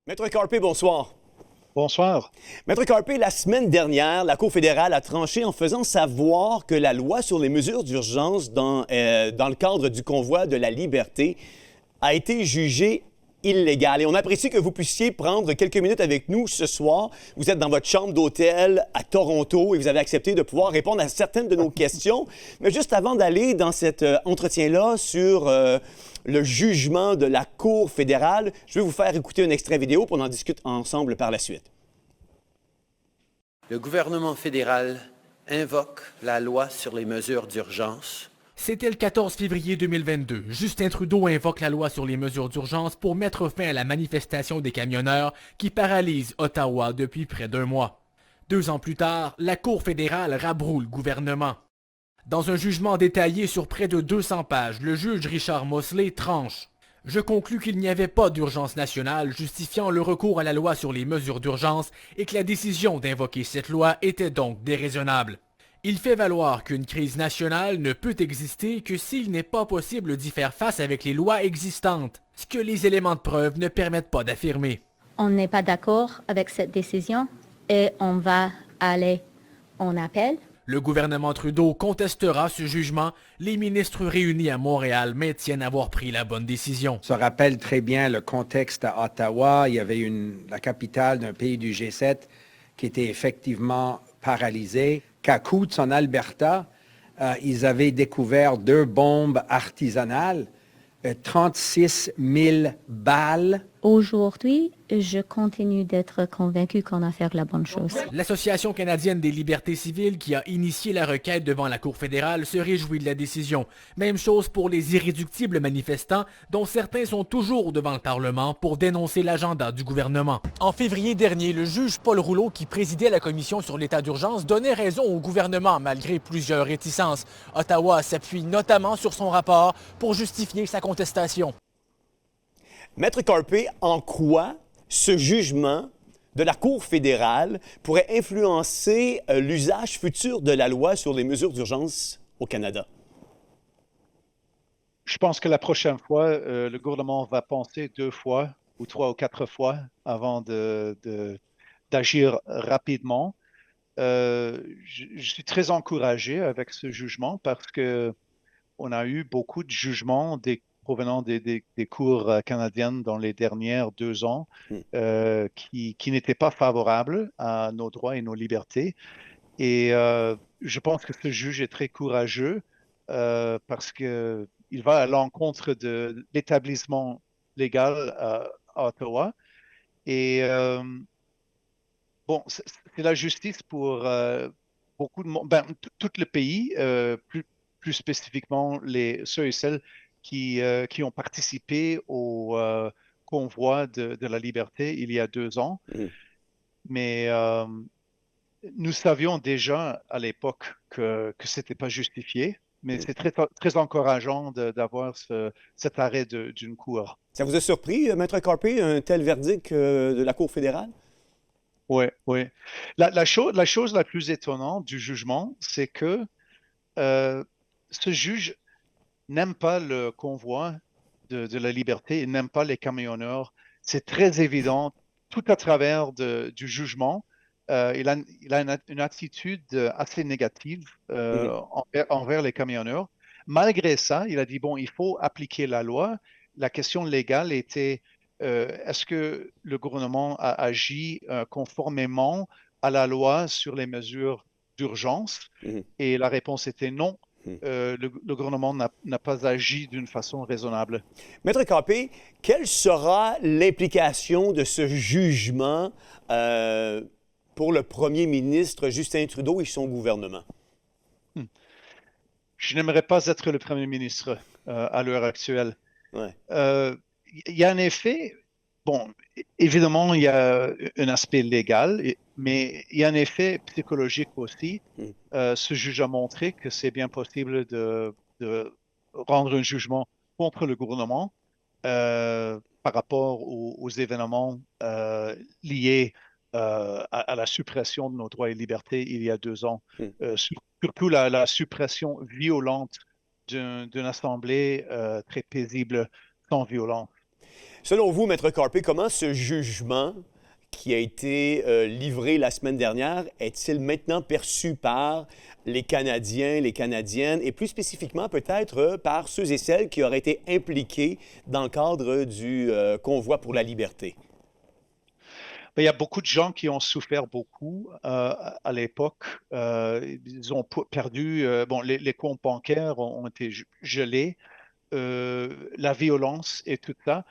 Maître Carpé, bonsoir. Bonsoir. Maître Carpé, la semaine dernière, la Cour fédérale a tranché en faisant savoir que la loi sur les mesures d'urgence dans le cadre du convoi de la liberté a été jugée illégale. Et on apprécie que vous puissiez prendre quelques minutes avec nous ce soir. Vous êtes dans votre chambre d'hôtel à Toronto et vous avez accepté de pouvoir répondre à certaines de nos questions. Mais juste avant d'aller dans cet entretien-là sur le jugement de la Cour fédérale, je vais vous faire écouter un extrait vidéo pour en discuter ensemble par la suite. Le gouvernement fédéral invoque la loi sur les mesures d'urgence. C'était le 14 février 2022. Justin Trudeau invoque la loi sur les mesures d'urgence pour mettre fin à la manifestation des camionneurs qui paralyse Ottawa depuis près d'un mois. 2 ans plus tard, la Cour fédérale rabroue le gouvernement. Dans un jugement détaillé sur près de 200 pages, le juge Richard Mosley tranche. Je conclus qu'il n'y avait pas d'urgence nationale justifiant le recours à la loi sur les mesures d'urgence et que la décision d'invoquer cette loi était donc déraisonnable. Il fait valoir qu'une crise nationale ne peut exister que s'il n'est pas possible d'y faire face avec les lois existantes, ce que les éléments de preuve ne permettent pas d'affirmer. On n'est pas d'accord avec cette décision et on va aller en appel. Le gouvernement Trudeau contestera ce jugement. Les ministres réunis à Montréal maintiennent avoir pris la bonne décision. Ça rappelle très bien le contexte à Ottawa. Il y avait la capitale d'un pays du G7 qui était effectivement paralysée. Qu'à Coutts, en Alberta, ils avaient découvert 2 bombes artisanales, 36 000 balles. Aujourd'hui, je continue d'être convaincue qu'on a fait la bonne chose. L'Association canadienne des libertés civiles, qui a initié la requête devant la Cour fédérale, se réjouit de la décision. Même chose pour les irréductibles manifestants, dont certains sont toujours devant le Parlement pour dénoncer l'agenda du gouvernement. En février dernier, le juge Paul Rouleau, qui présidait la commission sur l'état d'urgence, donnait raison au gouvernement malgré plusieurs réticences. Ottawa s'appuie notamment sur son rapport pour justifier sa contestation. Maître Carpé, en quoi ce jugement de la Cour fédérale pourrait influencer l'usage futur de la loi sur les mesures d'urgence au Canada? Je pense que la prochaine fois, le gouvernement va penser 2 fois ou 3 ou 4 fois avant d'agir rapidement. Je suis très encouragé avec ce jugement parce que on a eu beaucoup de jugements provenant des cours canadiennes dans les dernières 2 ans qui n'étaient pas favorables à nos droits et nos libertés. Et je pense que ce juge est très courageux parce qu'il va à l'encontre de l'établissement légal à Ottawa. Et bon, c'est la justice pour beaucoup de monde, tout le pays, plus spécifiquement ceux et celles qui ont participé au convoi de la liberté il y a 2 ans. Mais nous savions déjà à l'époque que ce n'était pas justifié, mais c'est très, très encourageant d'avoir cet arrêt d'une cour. Ça vous a surpris, Maître Carpé, un tel verdict de la Cour fédérale? Oui, oui. La chose la plus étonnante du jugement, c'est que ce juge n'aime pas le convoi de la liberté, il n'aime pas les camionneurs. C'est très évident tout à travers du jugement. Il a une attitude assez négative envers les camionneurs. Malgré ça, il a dit, bon, il faut appliquer la loi. La question légale était, est-ce que le gouvernement a agi conformément à la loi sur les mesures d'urgence? Et la réponse était non. Le gouvernement n'a pas agi d'une façon raisonnable. Maître Carpé, quelle sera l'implication de ce jugement pour le premier ministre Justin Trudeau et son gouvernement? Je n'aimerais pas être le premier ministre à l'heure actuelle. Ouais. Il y a un effet, bon, évidemment, il y a un aspect légal, mais il y a un effet psychologique aussi. Ce juge a montré que c'est bien possible de rendre un jugement contre le gouvernement par rapport aux événements liés à la suppression de nos droits et libertés il y a 2 ans. Surtout la suppression violente d'une assemblée très paisible, sans violence. Selon vous, Maître Carpé, comment ce jugement qui a été livré la semaine dernière est-il maintenant perçu par les Canadiens, les Canadiennes, et plus spécifiquement peut-être par ceux et celles qui auraient été impliqués dans le cadre du convoi pour la liberté? Il y a beaucoup de gens qui ont souffert beaucoup à l'époque. Ils ont perdu, les comptes bancaires ont été gelés, la violence et tout ça.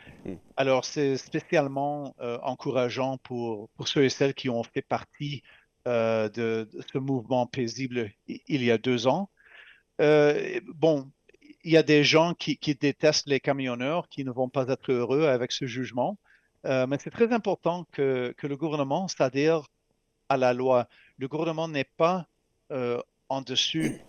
Alors, c'est spécialement encourageant pour ceux et celles qui ont fait partie de ce mouvement paisible il y a 2 ans. Il y a des gens qui détestent les camionneurs, qui ne vont pas être heureux avec ce jugement. Mais c'est très important que le gouvernement s'adhère à la loi. Le gouvernement n'est pas en dessus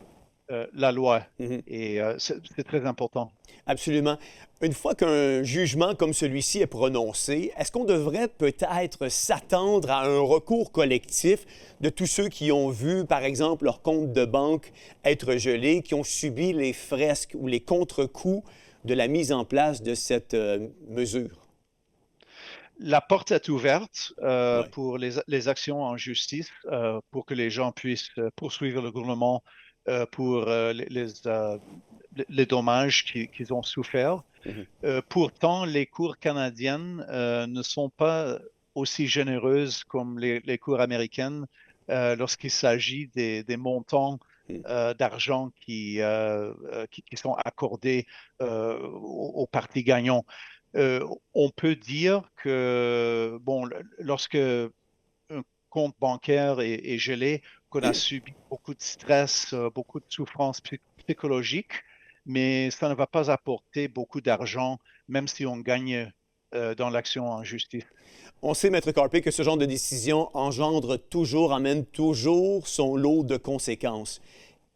la loi et c'est très important. Absolument. Une fois qu'un jugement comme celui-ci est prononcé, est-ce qu'on devrait peut-être s'attendre à un recours collectif de tous ceux qui ont vu, par exemple, leur compte de banque être gelé, qui ont subi les fresques ou les contre-coups de la mise en place de cette mesure? La porte est ouverte pour les actions en justice, pour que les gens puissent poursuivre le gouvernement pour les dommages qu'ils ont souffert. Pourtant, les cours canadiennes ne sont pas aussi généreuses comme les cours américaines lorsqu'il s'agit des montants d'argent qui sont accordés aux partis gagnants. On peut dire que, lorsque un compte bancaire est gelé, qu'on a subi beaucoup de stress, beaucoup de souffrance psychologique, mais ça ne va pas apporter beaucoup d'argent, même si on gagne dans l'action en justice. On sait, Maître Carpé, que ce genre de décision amène toujours son lot de conséquences.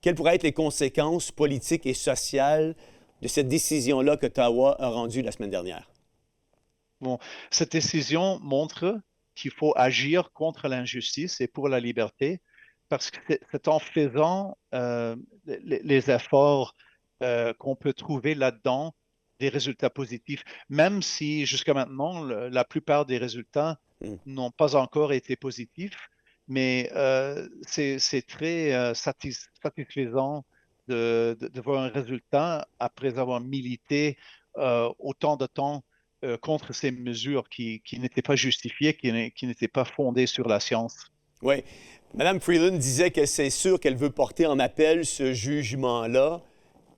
Quelles pourraient être les conséquences politiques et sociales de cette décision-là qu'Ottawa a rendue la semaine dernière? Cette décision montre qu'il faut agir contre l'injustice et pour la liberté, parce que c'est en faisant les efforts qu'on peut trouver là-dedans des résultats positifs, même si jusqu'à maintenant, la plupart des résultats n'ont pas encore été positifs, mais c'est très satisfaisant de voir un résultat après avoir milité autant de temps contre ces mesures qui n'étaient pas justifiées, qui n'étaient pas fondées sur la science. Oui. Mme Freeland disait que c'est sûr qu'elle veut porter en appel ce jugement-là.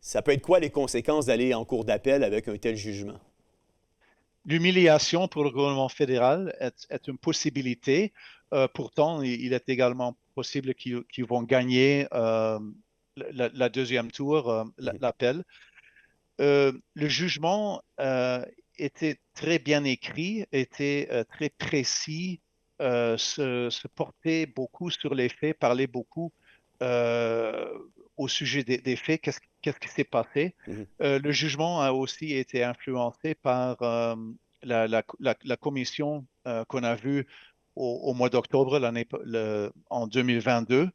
Ça peut être quoi les conséquences d'aller en cour d'appel avec un tel jugement? L'humiliation pour le gouvernement fédéral est une possibilité. Pourtant, il est également possible qu'ils vont gagner la deuxième tour, l'appel. Le jugement était très bien écrit, était très précis, se portait beaucoup sur les faits, parlait beaucoup au sujet des faits, qu'est-ce qui s'est passé. Le jugement a aussi été influencé par la commission qu'on a vue au mois d'octobre en 2022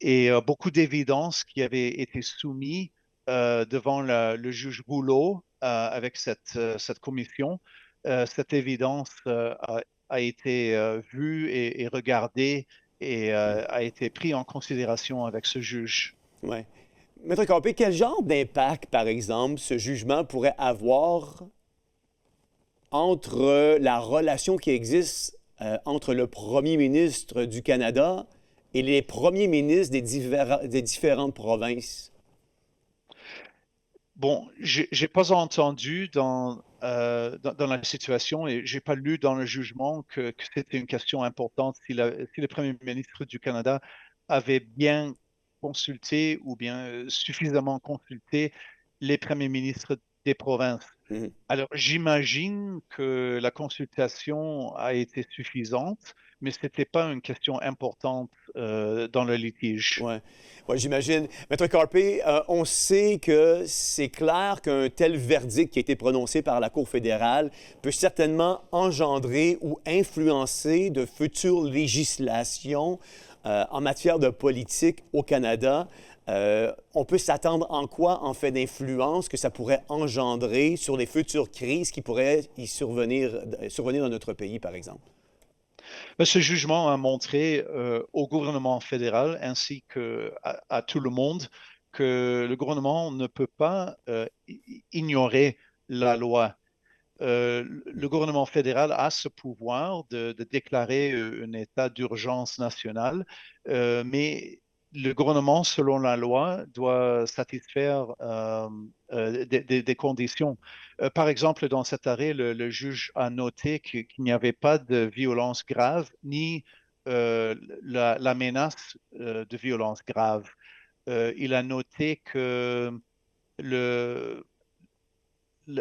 et beaucoup d'évidences qui avaient été soumises devant le juge Boulot avec cette commission. Cette évidence a été vue et regardée et a été prise en considération avec ce juge. Oui. Maître Carpé, quel genre d'impact, par exemple, ce jugement pourrait avoir entre la relation qui existe entre le premier ministre du Canada et les premiers ministres des différentes provinces? J'ai pas entendu dans la situation et j'ai pas lu dans le jugement que c'était une question importante si le premier ministre du Canada avait bien consulté ou bien suffisamment consulté les premiers ministres des provinces. Alors, j'imagine que la consultation a été suffisante, mais ce n'était pas une question importante dans le litige. Oui, j'imagine. Maître Carpé, on sait que c'est clair qu'un tel verdict qui a été prononcé par la Cour fédérale peut certainement engendrer ou influencer de futures législations en matière de politique au Canada. On peut s'attendre en quoi, en fait d'influence, que ça pourrait engendrer sur les futures crises qui pourraient survenir dans notre pays, par exemple? Ce jugement a montré au gouvernement fédéral ainsi qu'à tout le monde que le gouvernement ne peut pas ignorer la loi. Le gouvernement fédéral a ce pouvoir de déclarer un état d'urgence nationale, mais le gouvernement, selon la loi, doit satisfaire des conditions. Par exemple, dans cet arrêt, le juge a noté qu'il n'y avait pas de violence grave ni la menace de violence grave. Il a noté que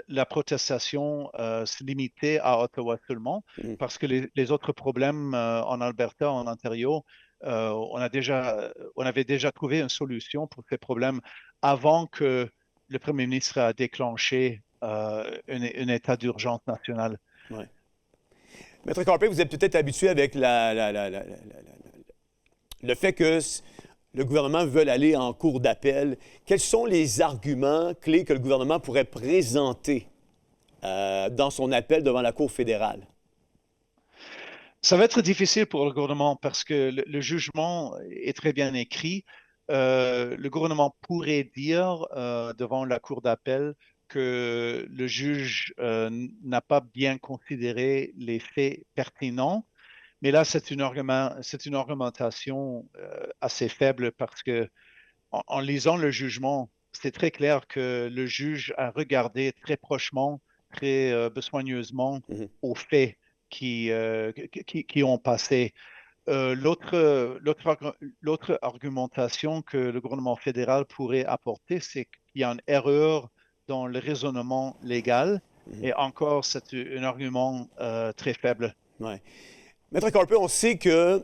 la protestation se limitait à Ottawa seulement, parce que les autres problèmes en Alberta, en Ontario, on avait déjà trouvé une solution pour ces problèmes avant que le Premier ministre a déclenché un état d'urgence nationale. Ouais. Maître Carpé, vous êtes peut-être habitué avec le fait que le gouvernement veut aller en cour d'appel. Quels sont les arguments clés que le gouvernement pourrait présenter dans son appel devant la Cour fédérale? Ça va être difficile pour le gouvernement parce que le jugement est très bien écrit. Le gouvernement pourrait dire devant la Cour d'appel que le juge n'a pas bien considéré les faits pertinents. Mais là, c'est une argumentation assez faible parce que en lisant le jugement, c'est très clair que le juge a regardé très prochement, très soigneusement aux faits qui ont passé. L'autre argumentation que le gouvernement fédéral pourrait apporter, c'est qu'il y a une erreur dans le raisonnement légal. Et encore, c'est un argument très faible. Ouais. Maître Carpé, on sait que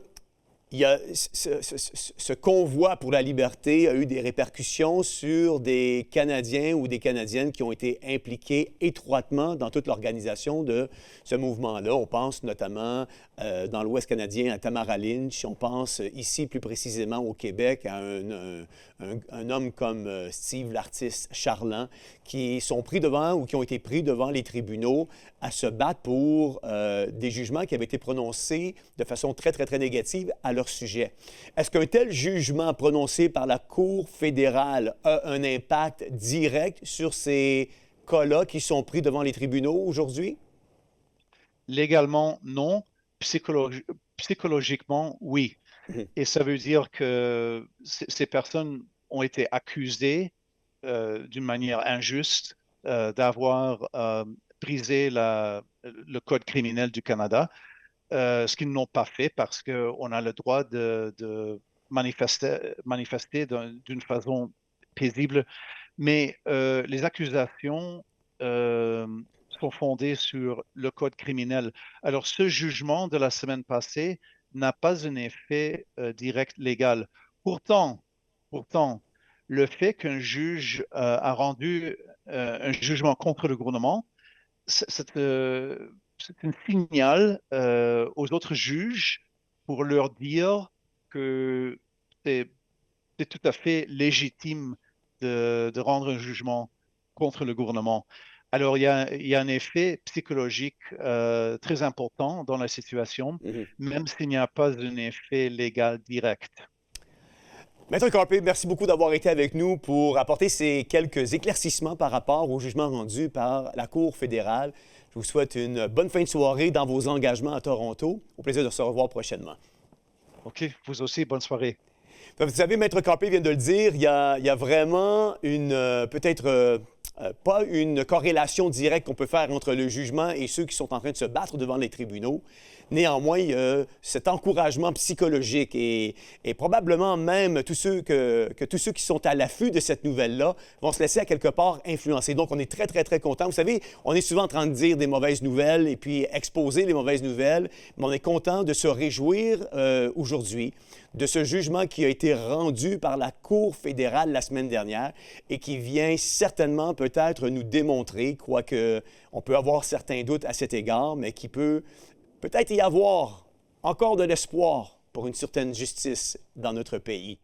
ce convoi pour la liberté a eu des répercussions sur des Canadiens ou des Canadiennes qui ont été impliqués étroitement dans toute l'organisation de ce mouvement-là. On pense notamment dans l'Ouest canadien à Tamara Lynch. On pense ici plus précisément au Québec à un homme comme Steve l'artiste Charland qui sont pris devant ou qui ont été pris devant les tribunaux à se battre pour des jugements qui avaient été prononcés de façon très, très, très négative à leur sujet. Est-ce qu'un tel jugement prononcé par la Cour fédérale a un impact direct sur ces cas-là qui sont pris devant les tribunaux aujourd'hui? Légalement, non. Psychologiquement, oui. Et ça veut dire que ces personnes ont été accusées d'une manière injuste d'avoir brisé le code criminel du Canada, ce qu'ils n'ont pas fait parce qu'on a le droit de manifester d'une façon paisible. Mais les accusations sont fondées sur le code criminel. Alors, ce jugement de la semaine passée n'a pas un effet direct légal. Pourtant, le fait qu'un juge a rendu un jugement contre le gouvernement, c'est un signal aux autres juges pour leur dire que c'est tout à fait légitime de rendre un jugement contre le gouvernement. Alors, il y a un effet psychologique très important dans la situation, même s'il n'y a pas un effet légal direct. Maître Carpé, merci beaucoup d'avoir été avec nous pour apporter ces quelques éclaircissements par rapport au jugement rendu par la Cour fédérale. Je vous souhaite une bonne fin de soirée dans vos engagements à Toronto. Au plaisir de se revoir prochainement. OK, vous aussi, bonne soirée. Vous savez, Maître Carpé vient de le dire, il y a vraiment pas une corrélation directe qu'on peut faire entre le jugement et ceux qui sont en train de se battre devant les tribunaux. Néanmoins, il y a cet encouragement psychologique et probablement même tous ceux qui sont à l'affût de cette nouvelle-là vont se laisser à quelque part influencer. Donc, on est très, très, très content. Vous savez, on est souvent en train de dire des mauvaises nouvelles et puis exposer les mauvaises nouvelles, mais on est content de se réjouir aujourd'hui de ce jugement qui a été rendu par la Cour fédérale la semaine dernière et qui vient certainement peut-être nous démontrer, quoique on peut avoir certains doutes à cet égard, mais qui peut peut-être y avoir encore de l'espoir pour une certaine justice dans notre pays.